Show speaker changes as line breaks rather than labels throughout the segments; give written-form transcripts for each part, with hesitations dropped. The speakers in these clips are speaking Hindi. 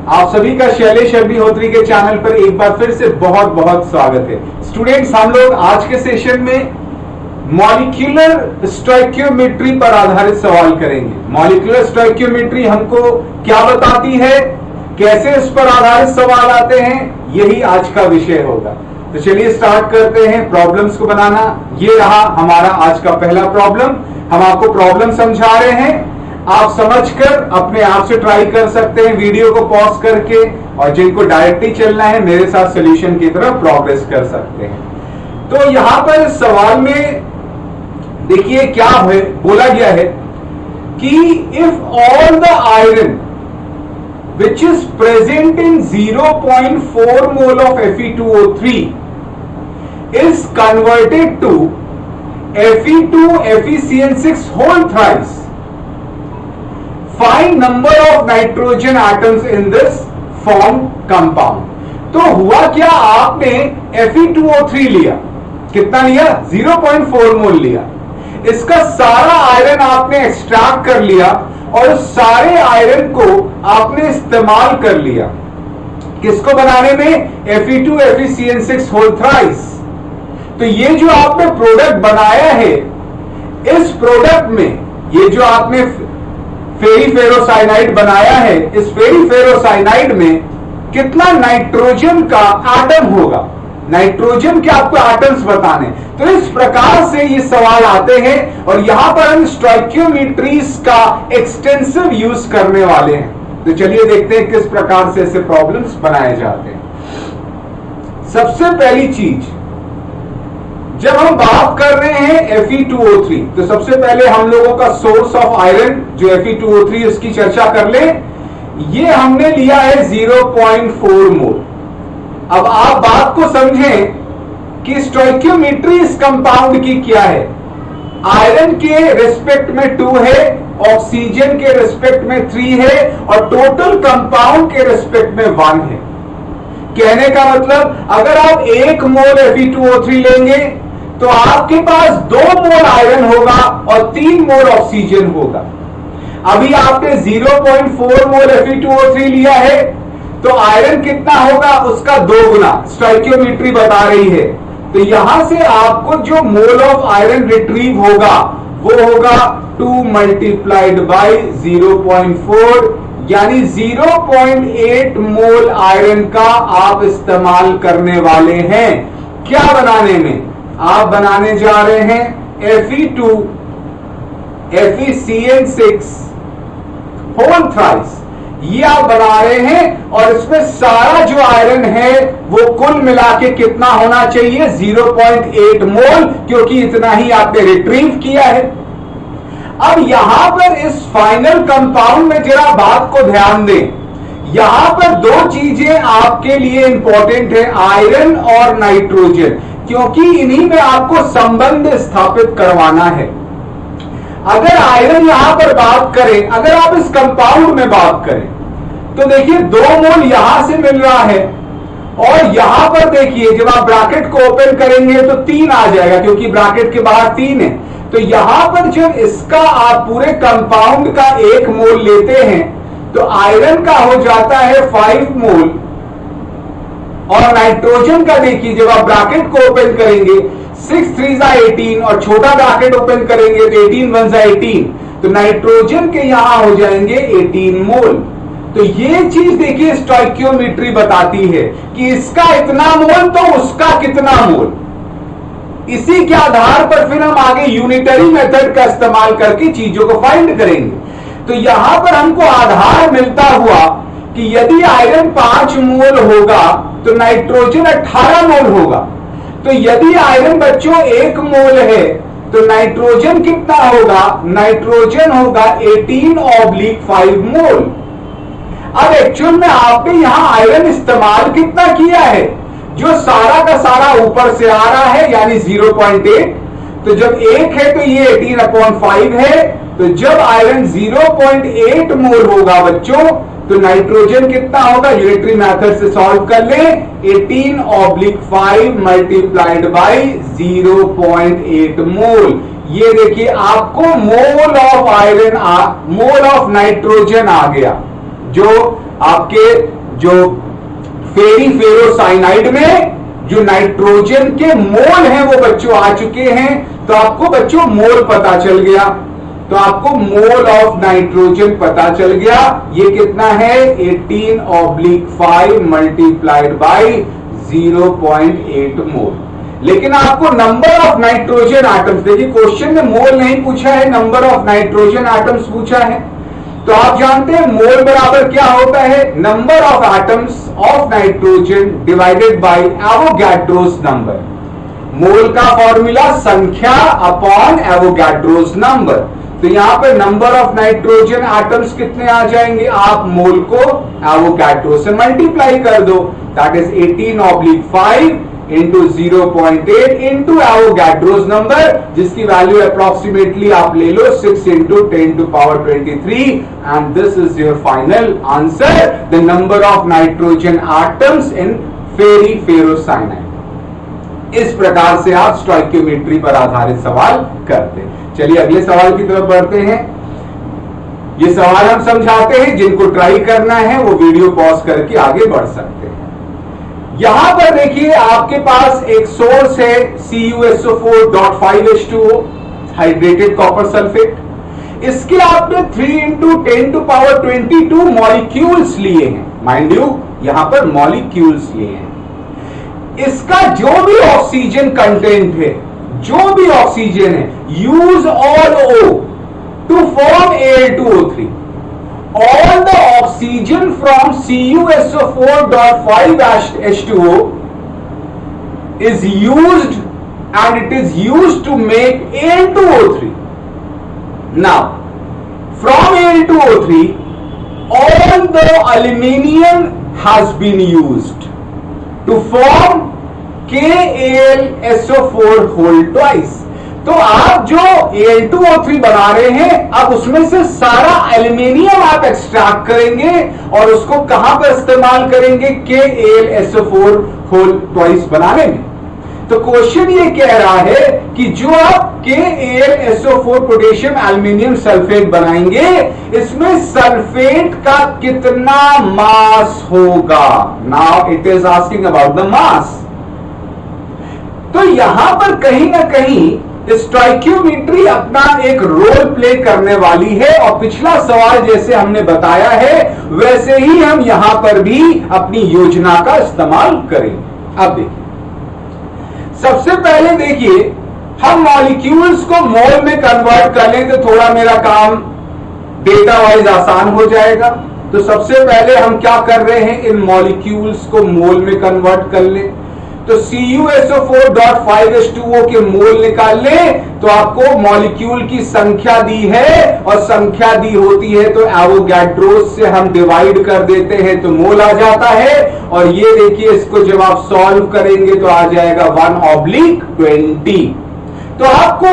आप सभी का शैलेश अग्निहोत्री के चैनल पर एक बार फिर से बहुत बहुत स्वागत है। स्टूडेंट्स, हम लोग आज के सेशन में मॉलिक्यूलर स्टोइकियोमेट्री पर आधारित सवाल करेंगे। मॉलिक्यूलर स्टोइकियोमेट्री हमको क्या बताती है, कैसे इस पर आधारित सवाल आते हैं, यही आज का विषय होगा। तो चलिए स्टार्ट करते हैं प्रॉब्लम्स को बनाना। ये रहा हमारा आज का पहला प्रॉब्लम। हम आपको प्रॉब्लम समझा रहे हैं, आप समझकर अपने आप से ट्राई कर सकते हैं वीडियो को पॉज करके, और जिनको डायरेक्टली चलना है मेरे साथ सॉल्यूशन की तरफ प्रोग्रेस कर सकते हैं। तो यहां पर सवाल में देखिए क्या है, बोला गया है कि if all the iron which is present in 0.4 mole of Fe2O3 is converted to Fe2FeCN6 whole thrice, find number of nitrogen atoms in this formed compound। तो हुआ क्या, आपने Fe2O3 लिया, कितना लिया, 0.4 मोल लिया। इसका सारा आयरन आपने एक्सट्रैक्ट कर लिया और उस सारे आयरन को आपने इस्तेमाल कर लिया किसको बनाने में, Fe2FeCN6 whole thrice। तो ये जो आपने प्रोडक्ट बनाया है, इस प्रोडक्ट में ये जो आपने फेरीफेरोसाइनाइड बनाया है, इस फेरीफेरोसाइनाइड में कितना नाइट्रोजन का एटम होगा, नाइट्रोजन के आपको एटम्स बताने। तो इस प्रकार से ये सवाल आते हैं और यहां पर हम स्टोइकियोमेट्रीज का एक्सटेंसिव यूज करने वाले हैं। तो चलिए देखते हैं किस प्रकार से ऐसे प्रॉब्लम्स बनाए जाते हैं। सबसे पहली चीज, जब हम बात कर रहे हैं Fe2O3, तो सबसे पहले हम लोगों का सोर्स ऑफ आयरन जो Fe2O3 उसकी चर्चा कर ले। ये हमने लिया है 0.4 मोल। अब आप बात को समझें कि स्टोइकियोमेट्री इस कंपाउंड की क्या है। आयरन के रिस्पेक्ट में 2 है, ऑक्सीजन के रिस्पेक्ट में 3 है और टोटल कंपाउंड के रिस्पेक्ट में 1 है। कहने का मतलब अगर आप 1 मोल Fe2O3 लेंगे तो आपके पास 2 मोल आयरन होगा और 3 मोल ऑक्सीजन होगा। अभी आपने 0.4 मोल Fe2O3 लिया है तो आयरन कितना होगा, उसका 2 गुना स्टोइकियोमेट्री बता रही है। तो यहां से आपको जो मोल ऑफ आयरन रिट्रीव होगा वो होगा 2 मल्टीप्लाइड बाई 0.4, यानी 0.8 मोल आयरन का आप इस्तेमाल करने वाले हैं। क्या बनाने में, आप बनाने जा रहे हैं Fe2FeCN6 होल थ्राइस। ये आप बना रहे हैं और इसमें सारा जो आयरन है वो कुल मिला के कितना होना चाहिए, 0.8 मोल, क्योंकि इतना ही आपने रिट्रीव किया है। अब यहां पर इस फाइनल कंपाउंड में जरा बात को ध्यान दें, यहां पर 2 चीजें आपके लिए इंपॉर्टेंट है, आयरन और नाइट्रोजन, क्योंकि इन्हीं में आपको संबंध स्थापित करवाना है। अगर आयरन यहां पर बात करें, अगर आप इस कंपाउंड में बात करें तो देखिए 2 मोल यहां से मिल रहा है और यहां पर देखिए जब आप ब्रैकेट को ओपन करेंगे तो 3 आ जाएगा, क्योंकि ब्रैकेट के बाहर 3 है। तो यहां पर जब इसका आप पूरे कंपाउंड का 1 मोल लेते हैं तो आयरन का हो जाता है 5 मोल और नाइट्रोजन का देखिए जब आप ब्रैकेट को ओपन करेंगे 6 3 18 और छोटा ब्रैकेट ओपन करेंगे तो 18 1 18, तो नाइट्रोजन के यहां हो जाएंगे 18 मोल। तो ये चीज देखिए स्टोइकियोमेट्री बताती है कि इसका इतना मोल तो उसका कितना मोल। इसी के आधार पर फिर हम आगे यूनिटरी मेथड का इस्तेमाल करके चीजों को फाइंड करेंगे। तो यहां पर हमको आधार मिलता हुआ कि यदि आयरन 5 मोल होगा तो नाइट्रोजन 18 मोल होगा। तो यदि आयरन बच्चों 1 मोल है तो नाइट्रोजन कितना होगा, नाइट्रोजन होगा 18/5 मोल। अब एक्चुअल में आपने यहां आयरन इस्तेमाल कितना किया है, जो सारा का सारा ऊपर से आ रहा है, यानी 0.8। तो जब 1 है तो ये 18/5 है। तो जब आयरन 0.8 मोल होगा बच्चों तो नाइट्रोजन कितना होगा, यूनिटरी मेथड से सॉल्व कर ले, 18/5 मल्टीप्लाइड बाई 0.8 मोल। ये देखिए आपको mole of iron, mole of nitrogen आ गया। जो आपके जो फेरिफेरोसाइनाइड में जो नाइट्रोजन के मोल हैं वो बच्चों आ चुके हैं। तो आपको बच्चों मोल पता चल गया, तो आपको मोल ऑफ नाइट्रोजन पता चल गया। ये कितना है 18/5 मल्टीप्लाइड बाय 0.8 मोल। लेकिन आपको नंबर ऑफ नाइट्रोजन एटम्स, देखिए क्वेश्चन में मोल नहीं पूछा है, नंबर ऑफ नाइट्रोजन एटम्स पूछा है। तो आप जानते हैं मोल बराबर क्या होता है, number of atoms of nitrogen divided by Avogadro's number. Mole का फॉर्मूला संख्या अपॉन एवोगैड्रोस नंबर। तो यहां पे नंबर ऑफ नाइट्रोजन एटम्स कितने आ जाएंगे, आप मोल को एवोगैड्रो से मल्टीप्लाई कर दो, that is 18/5 into 0.8 into Avogadro's number, जिसकी वैल्यू अप्रोक्सीमेटली आप ले लो 6 into 10⁻23 and this is your final answer, the number of nitrogen atoms in ferriferrocyanide. इस प्रकार से आप स्टोइकियोमेट्री पर आधारित सवाल करते हैं। चलिए अगले सवाल की तरफ बढ़ते हैं। ये सवाल हम समझाते हैं, जिनको ट्राई करना है वो वीडियो पॉज करके आगे बढ़ सकते हैं। यहां पर देखिए आपके पास एक सोर्स है CuSO4.5H2O हाइड्रेटेड कॉपर सल्फेट। इसके आपने 3 इंटू 10⁻22 मॉलिक्यूल्स लिए हैं, माइंड यू यहां पर मॉलिक्यूल्स लिए हैं। इसका जो भी ऑक्सीजन कंटेंट है, जो भी ऑक्सीजन है, use all O to form Al2O3। All the oxygen from CuSO4.5H2O is used and it is used to make Al2O3. Now, from Al2O3, all the aluminium has been used to form KAlSO4 whole twice. तो आप जो Al2O3 बना रहे हैं, अब उसमें से सारा एल्यूमिनियम आप एक्सट्रैक्ट करेंगे और उसको कहां पर इस्तेमाल करेंगे, KAlSO4 होल ट्वाइस बनाने में। तो क्वेश्चन ये कह रहा है कि जो आप KAlSO4 पोटेशियम एल्यूमिनियम सल्फेट बनाएंगे, इसमें सल्फेट का कितना मास होगा। Now it is asking about the mass. तो यहां पर कहीं ना कहीं स्टोइकियोमेट्री अपना एक रोल प्ले करने वाली है, और पिछला सवाल जैसे हमने बताया है वैसे ही हम यहां पर भी अपनी योजना का इस्तेमाल करेंगे। अब देखिए, सबसे पहले देखिए हम मॉलिक्यूल्स को मोल में कन्वर्ट कर लें तो थोड़ा मेरा काम डेटा वाइज आसान हो जाएगा। तो सबसे पहले हम क्या कर रहे हैं, इन मॉलिक्यूल्स को मोल में कन्वर्ट कर लें। तो CuSO4.5H2O के मोल निकाल लें तो आपको मॉलिक्यूल की संख्या दी है, और संख्या दी होती है तो एवोगैड्रोस से हम डिवाइड कर देते हैं तो मोल आ जाता है। और ये देखिए, इसको जब आप सॉल्व करेंगे तो आ जाएगा 1/20। तो आपको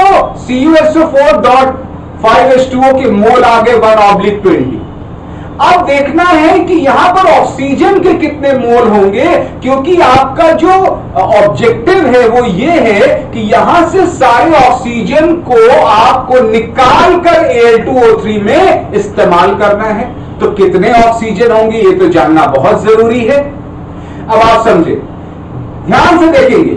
CuSO4.5H2O के मोल आ गए 1/20। अब देखना है कि यहां पर ऑक्सीजन के कितने मोल होंगे, क्योंकि आपका जो ऑब्जेक्टिव है वो ये है कि यहां से सारे ऑक्सीजन को आपको निकाल कर Al2O3 में इस्तेमाल करना है। तो कितने ऑक्सीजन होंगे ये तो जानना बहुत जरूरी है। अब आप समझे, ध्यान से देखेंगे,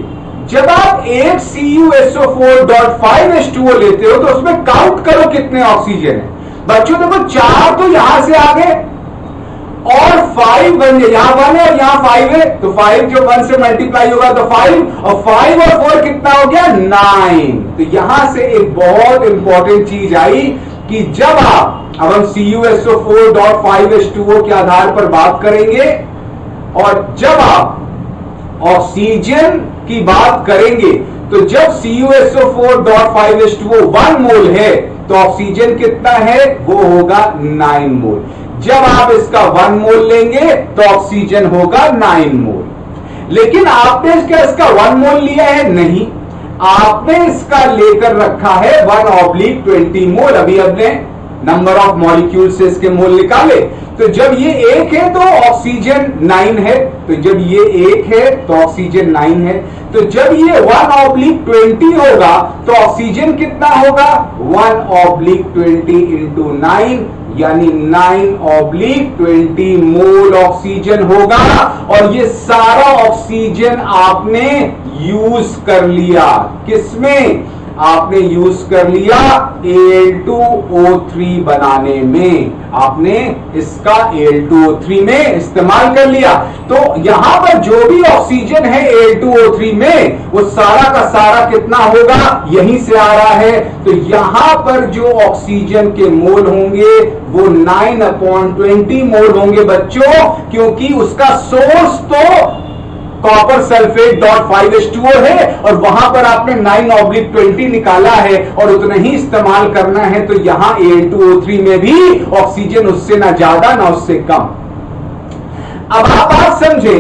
जब आप एक CuSO4.5H2O लेते हो तो उसमें काउंट करो कितने ऑक्सीजन है। बच्चों देखो, 4 तो यहां से आ गए और 5 बन गए, यहां 1 है और यहां 5 है, तो 5 जो 1 से मल्टीप्लाई होगा तो 5 और 4 कितना हो गया 9। तो यहां से एक बहुत इंपॉर्टेंट चीज आई कि जब अब हम CuSO4.5H2O के आधार पर बात करेंगे, और जब आप ऑक्सीजन की बात करेंगे तो जब CuSO4.5H2O 1 मोल है तो ऑक्सीजन कितना है, वो होगा 9 मोल। जब आप इसका 1 मोल लेंगे तो ऑक्सीजन होगा 9 मोल। लेकिन आपने इसका 1 मोल लिया है नहीं, आपने इसका लेकर रखा है 1/20 मोल। अभी हमने नंबर ऑफ मॉलिक्यूल से इसके मोल निकाले। तो जब ये 1 है तो ऑक्सीजन 9 है, तो जब ये 1 है तो ऑक्सीजन 9 है। तो जब ये 1/20 होगा तो ऑक्सीजन कितना होगा, 1/20 इंटू 9, यानी 9/20 मोल ऑक्सीजन होगा। और ये सारा ऑक्सीजन आपने यूज कर लिया, किसमें? आपने यूज कर लिया Al2O3 बनाने में, आपने इसका Al2O3 में इस्तेमाल कर लिया। तो यहां पर जो भी ऑक्सीजन है Al2O3 में, वो सारा का सारा कितना होगा? यहीं से आ रहा है। तो यहां पर जो ऑक्सीजन के मोल होंगे वो 9/20 मोल होंगे बच्चों, क्योंकि उसका सोर्स तो कॉपर सल्फेट .5H2O है और वहां पर आपने 9/20 निकाला है और उतना ही इस्तेमाल करना है। तो यहां Al2O3 में भी ऑक्सीजन उससे ना ज्यादा ना उससे कम। अब आप बात समझे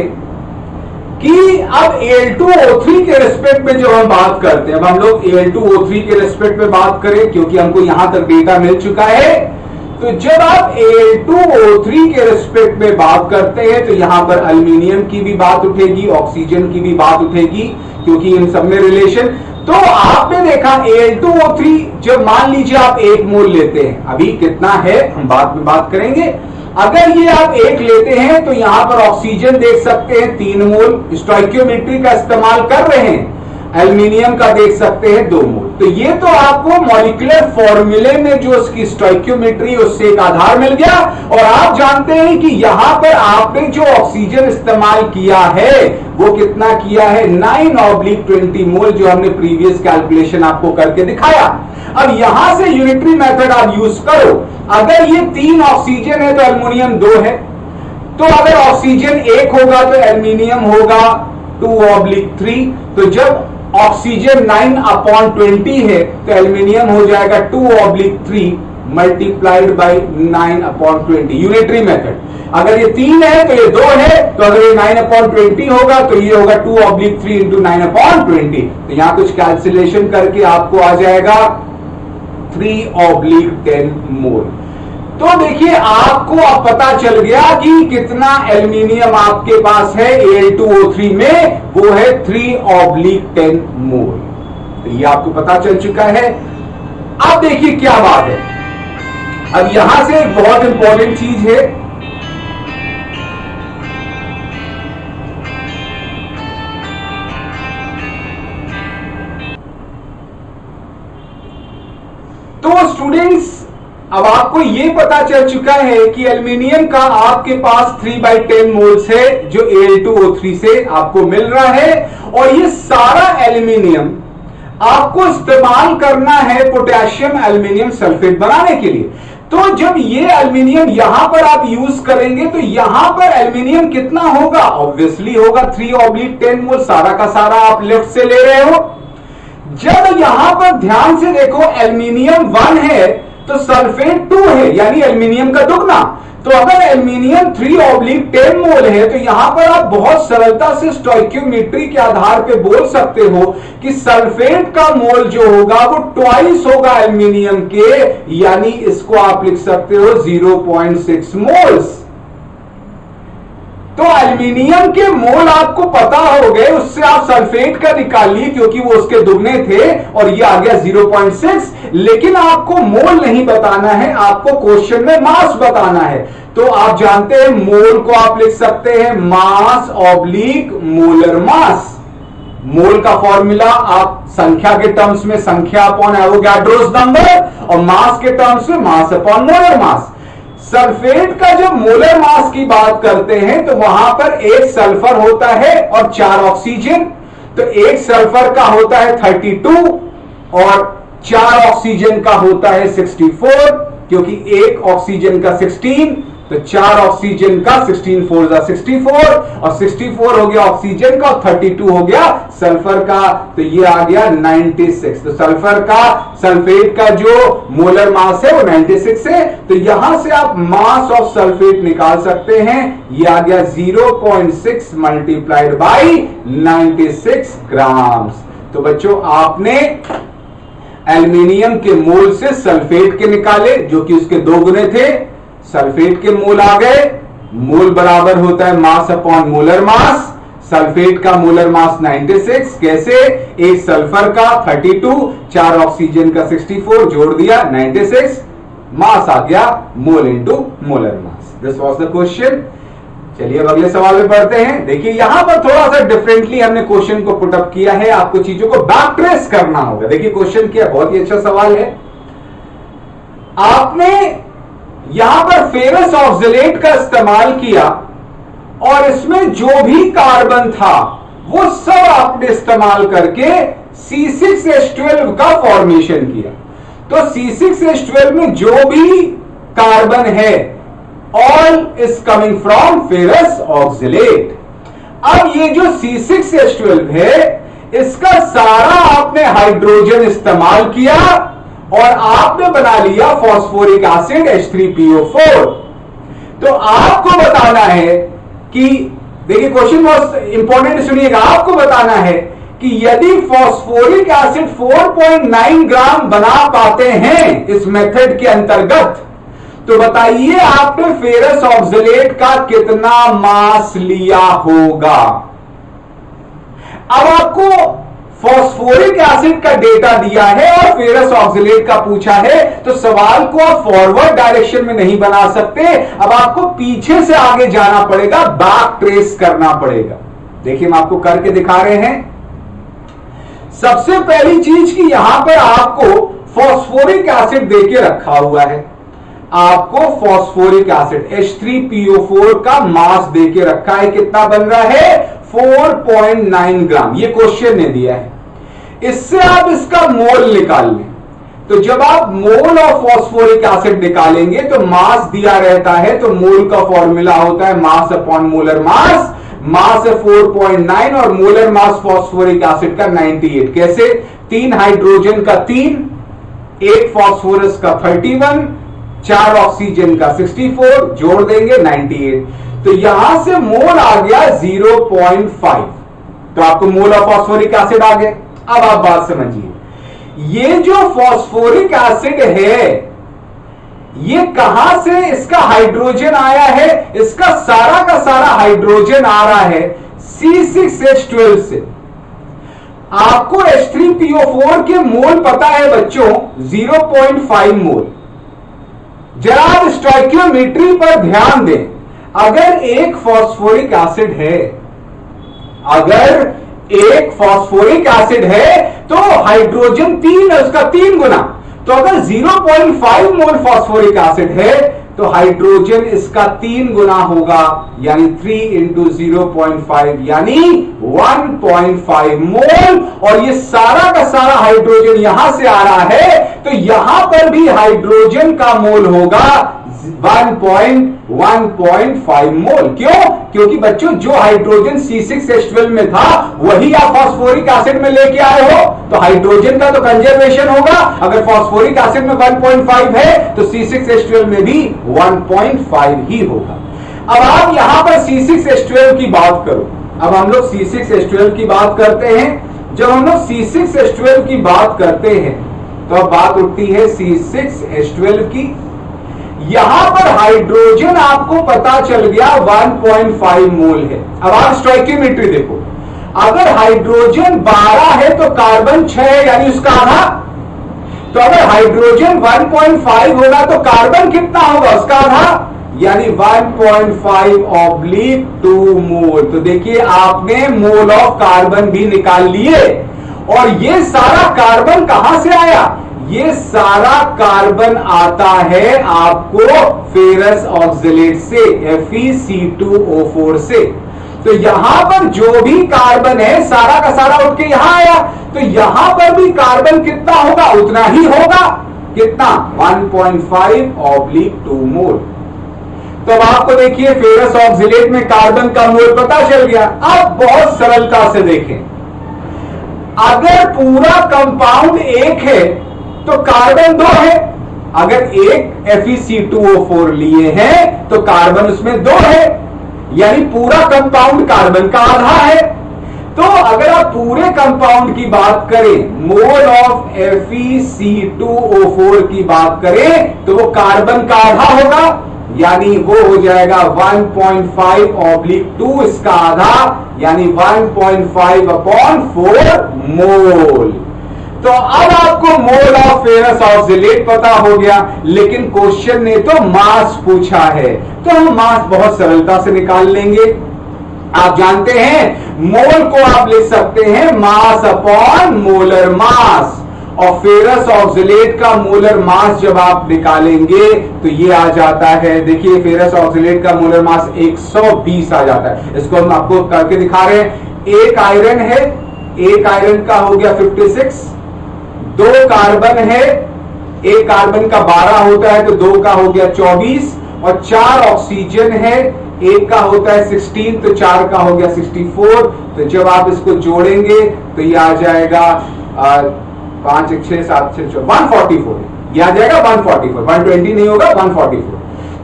कि अब Al2O3 के रिस्पेक्ट में जब हम बात करते हैं, अब हम लोग Al2O3 के रिस्पेक्ट में बात करें, क्योंकि हमको यहां तक डेटा मिल चुका है। तो जब आप Al2O3 के रिस्पेक्ट में बात करते हैं तो यहां पर एल्यूमिनियम की भी बात उठेगी, ऑक्सीजन की भी बात उठेगी, क्योंकि इन सब में रिलेशन। तो आपने देखा Al2O3 जब मान लीजिए आप 1 मोल लेते हैं, अभी कितना है हम बाद में बात करेंगे। अगर ये आप 1 लेते हैं तो यहां पर ऑक्सीजन देख सकते हैं 3 मोल, स्टोइकियोमेट्री का इस्तेमाल कर रहे हैं। एल्यूमिनियम का देख सकते हैं 2 मोल। तो ये तो आपको मॉलिक्यूलर फॉर्मूले में जो उसकी स्टोइकियोमेट्री, उससे एक आधार मिल गया। और आप जानते हैं कि यहां पर आपने जो ऑक्सीजन इस्तेमाल किया है वो कितना किया है? 9/20 मोल, जो हमने प्रीवियस कैलकुलेशन आपको करके दिखाया। अब यहां से यूनिटरी मेथड आप यूज करो। अगर ये 3 ऑक्सीजन है तो एल्यूमिनियम 2 है, तो अगर ऑक्सीजन 1 होगा तो एल्यूमिनियम होगा 2/3। तो जब ऑक्सीजन 9/20 है तो एल्यूमिनियम हो जाएगा 2/3 मल्टीप्लाइड बाई 9/20, यूनिटरी मेथड। अगर ये 3 है तो ये 2 है, तो अगर ये 9/20 होगा तो ये होगा 2/3 इंटू 9/20। तो यहां कुछ कैलकुलेशन करके आपको आ जाएगा 3/10 मोल। तो देखिए आपको अब पता चल गया कि कितना एल्यूमिनियम आपके पास है Al2O3 में, वो है 3/10 मोल। तो ये आपको पता चल चुका है। अब देखिए क्या बात है, अब यहां से एक बहुत इंपॉर्टेंट चीज है। तो स्टूडेंट्स, अब आपको यह पता चल चुका है कि एल्यूमिनियम का आपके पास 3/10 मोल्स है जो Al2O3 से आपको मिल रहा है। और ये सारा एल्यूमिनियम आपको इस्तेमाल करना है पोटेशियम एल्यूमिनियम सल्फेट बनाने के लिए। तो जब ये एल्यूमिनियम यहां पर आप यूज करेंगे तो यहां पर एल्यूमिनियम कितना होगा? ऑब्वियसली होगा 3/10 मोल, सारा का सारा आप लेफ्ट से ले रहे हो। जब यहां पर ध्यान से देखो एल्यूमिनियम 1 है तो सल्फेट 2 है, यानी एल्यूमिनियम का दुगना। तो अगर एल्यूमिनियम 3/10 मोल है तो यहां पर आप बहुत सरलता से स्टोइकियोमेट्री के आधार पे बोल सकते हो कि सल्फेट का मोल जो होगा वो ट्वाइस होगा एल्यूमिनियम के, यानी इसको आप लिख सकते हो 0.6 मोल्स। तो एल्यूमिनियम के मोल आपको पता हो गए, उससे आप सल्फेट का निकाल लिए क्योंकि वो उसके दुगने थे और ये आ गया 0.6। लेकिन आपको मोल नहीं बताना है, आपको क्वेश्चन में मास बताना है। तो आप जानते हैं मोल को आप लिख सकते हैं मास ऑब्लिक मोलर मास। मोल का फॉर्मूला आप संख्या के टर्म्स में संख्या अपॉन एवोगाड्रोस नंबर और मास के टर्म्स में मास अपॉन मोलर मास। सल्फेट का जब मोलर मास की बात करते हैं तो वहां पर एक सल्फर होता है और 4 ऑक्सीजन। तो एक सल्फर का होता है 32 और 4 ऑक्सीजन का होता है 64, क्योंकि एक ऑक्सीजन का 16, तो 4 ऑक्सीजन का 16 4 जा 64 और 64 हो गया ऑक्सीजन का और 32 हो गया सल्फर का, तो ये आ गया 96। तो सल्फर का सल्फेट का जो मोलर मास है वो 96 है। तो यहां से आप मास ऑफ सल्फेट निकाल सकते हैं, ये आ गया 0.6 मल्टीप्लाइड बाई 96 ग्राम्स। तो बच्चों आपने एल्यूमिनियम के मोल से सल्फेट के निकाले जो कि उसके 2 गुने थे, सल्फेट के मोल आ गए। मोल बराबर होता है मास अपॉन मोलर मास। सल्फेट का मोलर मास 96, कैसे? एक सल्फर का 32, 4 ऑक्सीजन का 64, जोड़ दिया 96। मास आ गया mole into molar mass. This was the question. चलिए अब अगले सवाल में पढ़ते हैं। देखिए यहां पर थोड़ा सा डिफरेंटली हमने क्वेश्चन को पुट अप किया है, आपको चीजों को बैक ट्रेस करना होगा। देखिए क्वेश्चन क्या, बहुत ही अच्छा सवाल है। आपने यहां पर फेरस ऑक्सलेट का इस्तेमाल किया और इसमें जो भी कार्बन था वो सब आपने इस्तेमाल करके C6H12 का फॉर्मेशन किया। तो C6H12 में जो भी कार्बन है all is coming from ferrous oxalate. अब ये जो C6H12 है इसका सारा आपने हाइड्रोजन इस्तेमाल किया और आपने बना लिया फॉस्फोरिक एसिड H3PO4। तो आपको बताना है कि, देखिए क्वेश्चन बहुत इंपॉर्टेंट सुनिएगा, आपको बताना है कि यदि फॉस्फोरिक एसिड 4.9 ग्राम बना पाते हैं इस मेथड के अंतर्गत, तो बताइए आपने फेरस ऑक्सलेट का कितना मास लिया होगा। अब आपको फॉस्फोरिक एसिड का डेटा दिया है और फेरस ऑक्सलेट का पूछा है, तो सवाल को आप फॉरवर्ड डायरेक्शन में नहीं बना सकते। अब आपको पीछे से आगे जाना पड़ेगा, बैक ट्रेस करना पड़ेगा। देखिए हम आपको करके दिखा रहे हैं। सबसे पहली चीज कि यहां पर आपको फॉस्फोरिक एसिड देके रखा हुआ है, आपको फॉस्फोरिक एसिड H3PO4 का मास देके रखा है। कितना बन रहा है? 4.9 ग्राम। ये क्वेश्चन ने दिया है। इससे आप इसका मोल निकाल लें। तो जब आप मोल ऑफ फॉस्फोरिक एसिड निकालेंगे तो मास दिया रहता है, तो मोल का फॉर्मूला होता है मास अपॉन मोलर मास। मास है 4.9 और मोलर मास फॉस्फोरिक एसिड का 98। कैसे? 3 हाइड्रोजन का 3, 1 फॉस्फोरस का 31, 4 ऑक्सीजन का 64, जोड़ देंगे 98। तो यहां से मोल आ गया 0.5। तो आपको मोल ऑफ फॉस्फोरिक एसिड आ गए। अब आप बात समझिए, ये जो फॉस्फोरिक एसिड है ये कहां से इसका हाइड्रोजन आया है? इसका सारा का सारा हाइड्रोजन आ रहा है C6H12 से। आपको H3PO4 के मोल पता है बच्चों, 0.5 मोल। जरा आप स्टोइकियोमेट्री पर ध्यान दें। अगर एक फॉस्फोरिक एसिड है, अगर एक फॉस्फोरिक एसिड है तो हाइड्रोजन 3 है, उसका 3 गुना। तो अगर 0.5 मोल फॉस्फोरिक एसिड है तो हाइड्रोजन इसका 3 गुना होगा, यानी 3 इंटू 0.5 यानी 1.5 मोल। और ये सारा का सारा हाइड्रोजन यहां से आ रहा है, तो यहां पर भी हाइड्रोजन का मोल होगा 1.5 मोल। क्यों? क्योंकि बच्चों जो हाइड्रोजन C6H12 में था वही आप फॉस्फोरिक एसिड में लेके आए हो, तो हाइड्रोजन का तो कंजर्वेशन होगा। अगर फॉस्फोरिक एसिड में 1.5 है तो C6H12 में भी 1.5 ही होगा। अब आप यहां पर C6H12 की बात करो। अब हम लोग C6H12 की बात करते हैं। जब हम लोग C6H12 की बात करते हैं तो अब बात उठती है C6H12 की। यहां पर हाइड्रोजन आपको पता चल गया 1.5 मोल है। अब आप स्टोइकियोमेट्री देखो, अगर हाइड्रोजन 12 है तो कार्बन 6 है, यानी उसका आधा। तो अगर हाइड्रोजन 1.5 होगा तो कार्बन कितना होगा? उसका आधा, यानी 1.5/2 मोल। तो देखिए आपने मोल ऑफ कार्बन भी निकाल लिए। और ये सारा कार्बन कहां से आया? ये सारा कार्बन आता है आपको फेरस ऑक्सलेट से, FeC2O4 से। तो यहां पर जो भी कार्बन है सारा का सारा उठ के यहां आया, तो यहां पर भी कार्बन कितना होगा? उतना ही होगा। कितना? 1.5/2 मोल। तो अब आपको देखिए फेरस ऑक्सलेट में कार्बन का मोल पता चल गया। अब बहुत सरलता से देखें, अगर पूरा कंपाउंड एक है तो कार्बन 2 है। अगर एक FeC2O4 लिए हैं तो कार्बन उसमें 2 है, यानी पूरा कंपाउंड कार्बन का आधा है। तो अगर आप पूरे कंपाउंड की बात करें, मोल ऑफ FeC2O4 की बात करें, तो वो कार्बन का आधा होगा, यानी वो हो जाएगा 1.5/2 इसका आधा, यानी 1.5/4 मोल। तो अब आपको मोल ऑफ फेरस ऑक्सलेट पता हो गया, लेकिन क्वेश्चन ने तो मास पूछा है, तो हम मास बहुत सरलता से निकाल लेंगे। आप जानते हैं मोल को आप लिख सकते हैं मास अपॉन मोलर मास, और फेरस ऑक्सलेट का मोलर मास जब आप निकालेंगे तो ये आ जाता है, देखिए फेरस ऑक्सलेट का मोलर मास 120 आ जाता है। इसको हम आपको करके दिखा रहे हैं। एक आयरन है, एक आयरन का हो गया 56, दो कार्बन है, एक कार्बन का 12 होता है तो दो का हो गया 24, और 4 ऑक्सीजन है, एक का होता है 16 तो 4 का हो गया 64। तो जब आप इसको जोड़ेंगे तो ये आ जाएगा 5 1 6 7 6 144, ये आ जाएगा 144, 120 नहीं होगा 144।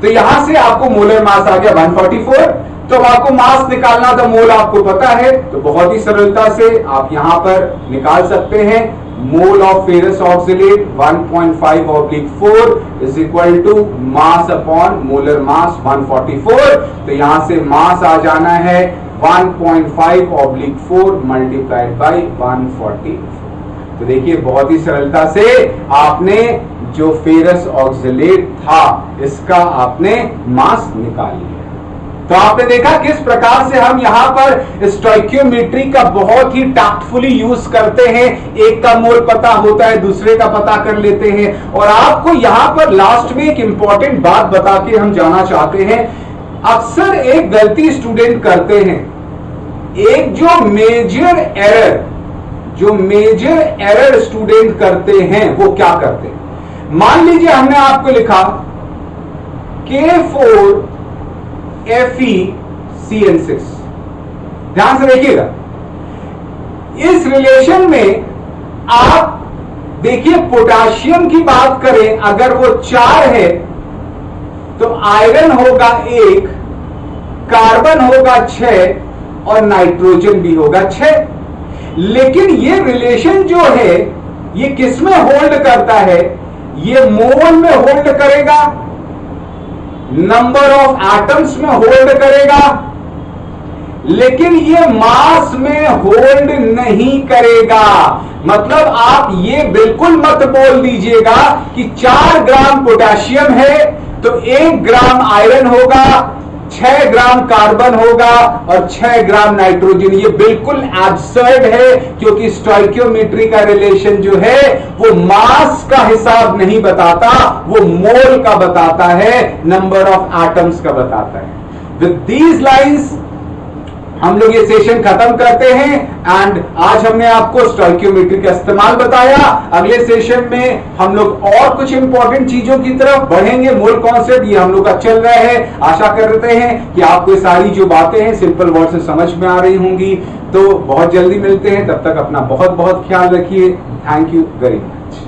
तो यहां से आपको मोलर मास आ गया 144। तो अब आपको मास निकालना था, मोल आपको पता है, तो बहुत ही सरलता से आप यहां पर निकाल सकते हैं। Mole of ferrous oxalate 1.5/4 is equal to mass upon molar mass 144। तो यहां से मास आ जाना है 1.5/4 मल्टीप्लाइड बाई 144। तो देखिए बहुत ही सरलता से आपने जो फेरस ऑक्सलेट था इसका आपने मास निकाल लिया। तो आपने देखा किस प्रकार से हम यहां पर स्टोइकियोमेट्री का बहुत ही टैक्टफुली यूज करते हैं। एक का मोल पता होता है, दूसरे का पता कर लेते हैं। और आपको यहां पर लास्ट में एक इंपॉर्टेंट बात बता के हम जाना चाहते हैं। अक्सर एक गलती स्टूडेंट करते हैं, एक जो मेजर एरर स्टूडेंट करते हैं वो क्या करते हैं। मान लीजिए हमने आपको लिखा K4 FeCN6, ध्यान से देखिएगा। इस रिलेशन में आप देखिए पोटाशियम की बात करें, अगर वो 4 है तो आयरन होगा 1, कार्बन होगा 6 और नाइट्रोजन भी होगा 6। लेकिन ये रिलेशन जो है ये किस में होल्ड करता है, ये मोल में होल्ड करेगा, नंबर ऑफ एटम्स में होल्ड करेगा, लेकिन ये मास में होल्ड नहीं करेगा। मतलब आप ये बिल्कुल मत बोल दीजिएगा कि 4 ग्राम पोटेशियम है तो 1 ग्राम आयरन होगा, 6 ग्राम कार्बन होगा और 6 ग्राम नाइट्रोजन। ये बिल्कुल एब्सर्ड है, क्योंकि स्टोइकियोमेट्री का रिलेशन जो है वो मास का हिसाब नहीं बताता, वो मोल का बताता है, नंबर ऑफ एटम्स का बताता है। विद दीज लाइंस हम लोग ये सेशन खत्म करते हैं। एंड आज हमने आपको स्टोइकियोमेट्री का इस्तेमाल बताया। अगले सेशन में हम लोग और कुछ इंपॉर्टेंट चीजों की तरफ बढ़ेंगे। मोल कॉन्सेप्ट ये हम लोग का चल रहा है। आशा करते हैं कि आपको सारी जो बातें हैं सिंपल वर्ड से समझ में आ रही होंगी। तो बहुत जल्दी मिलते हैं, तब तक अपना बहुत बहुत ख्याल रखिए। Thank you very much.